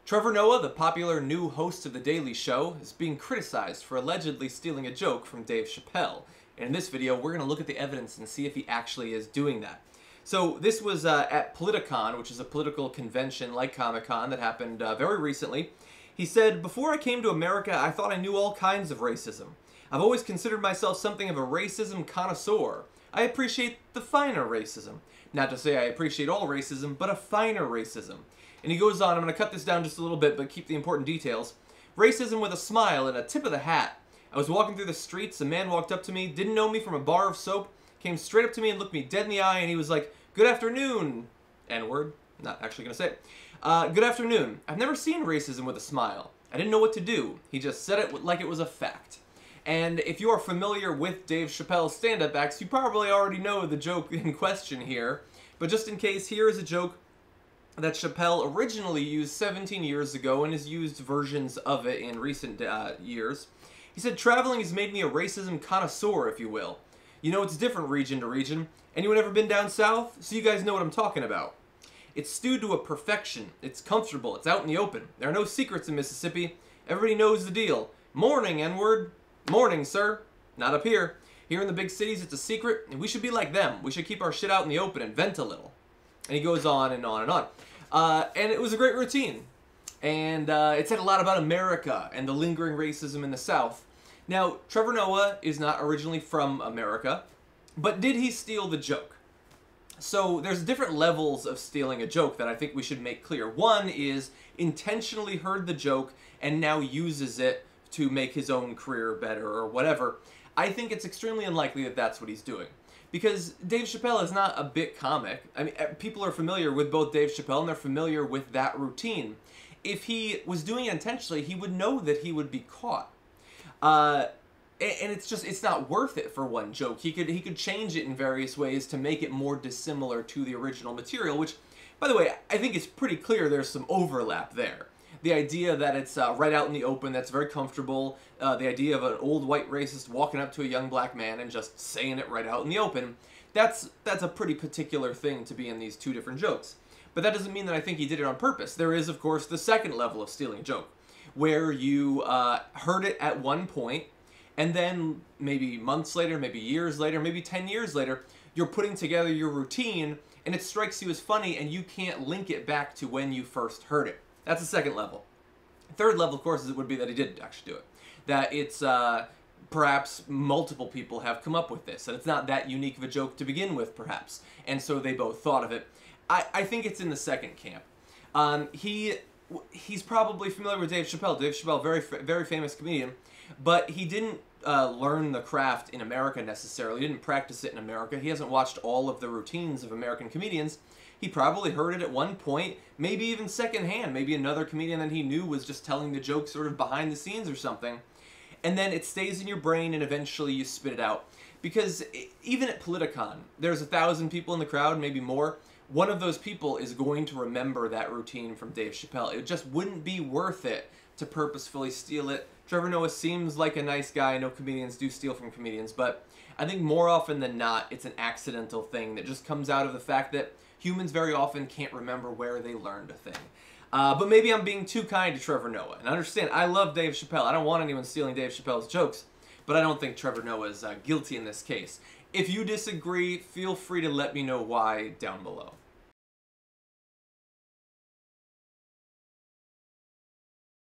Trevor Noah, the popular new host of The Daily Show, is being criticized for allegedly stealing a joke from Dave Chappelle. And in this video, we're going to look at the evidence and see if he actually is doing that. So this was at Politicon, which is a political convention like Comic-Con that happened very recently. He said, "Before I came to America, I thought I knew all kinds of racism. I've always considered myself something of a racism connoisseur. I appreciate the finer racism. Not to say I appreciate all racism, but a finer racism." And he goes on, I'm going to cut this down just a little bit, but keep the important details. "Racism with a smile and a tip of the hat. I was walking through the streets, a man walked up to me, didn't know me from a bar of soap, came straight up to me and looked me dead in the eye, and he was like, 'Good afternoon,' N-word, not actually going to say it. 'Good afternoon. I've never seen racism with a smile. I didn't know what to do. He just said it like it was a fact.'" And if you are familiar with Dave Chappelle's stand-up acts, you probably already know the joke in question here. But just in case, here is a joke that Chappelle originally used 17 years ago and has used versions of it in recent years. He said, "Traveling has made me a racism connoisseur, if you will. You know, it's different region to region. Anyone ever been down south? So you guys know what I'm talking about. It's stewed to a perfection. It's comfortable. It's out in the open. There are no secrets in Mississippi. Everybody knows the deal. Morning, N-word. Morning, sir. Not up here. Here in the big cities, it's a secret, and we should be like them. We should keep our shit out in the open and vent a little." And he goes on and on and on. And it was a great routine. And it said a lot about America and the lingering racism in the South. Now, Trevor Noah is not originally from America, but did he steal the joke? So there's different levels of stealing a joke that I think we should make clear. One is intentionally heard the joke and now uses it to make his own career better or whatever. I think it's extremely unlikely that that's what he's doing. Because Dave Chappelle is not a bit comic. I mean, people are familiar with both Dave Chappelle and they're familiar with that routine. If he was doing it intentionally, he would know that he would be caught. And it's not worth it for one joke. He could change it in various ways to make it more dissimilar to the original material, which, by the way, I think it's pretty clear there's some overlap there. The idea that it's right out in the open, that's very comfortable, the idea of an old white racist walking up to a young black man and just saying it right out in the open, that's a pretty particular thing to be in these two different jokes. But that doesn't mean that I think he did it on purpose. There is, of course, the second level of stealing a joke, where you heard it at one point, and then maybe months later, maybe years later, maybe 10 years later, you're putting together your routine, and it strikes you as funny, and you can't link it back to when you first heard it. That's the second level. Third level, of course, would be that he did actually do it. That it's perhaps multiple people have come up with this, and it's not that unique of a joke to begin with, perhaps. And so they both thought of it. I think it's in the second camp. He's probably familiar with Dave Chappelle. Dave Chappelle, very famous comedian, but he didn't learn the craft in America necessarily. He didn't practice it in America. He hasn't watched all of the routines of American comedians. He probably heard it at one point, maybe even secondhand. Maybe another comedian that he knew was just telling the joke sort of behind the scenes or something. And then it stays in your brain and eventually you spit it out. Because even at Politicon, there's 1,000 people in the crowd, maybe more. One of those people is going to remember that routine from Dave Chappelle. It just wouldn't be worth it to purposefully steal it. Trevor Noah seems like a nice guy. I know comedians do steal from comedians, but I think more often than not, it's an accidental thing that just comes out of the fact that humans very often can't remember where they learned a thing. But maybe I'm being too kind to Trevor Noah. And understand, I love Dave Chappelle. I don't want anyone stealing Dave Chappelle's jokes, but I don't think Trevor Noah is guilty in this case. If you disagree, feel free to let me know why down below.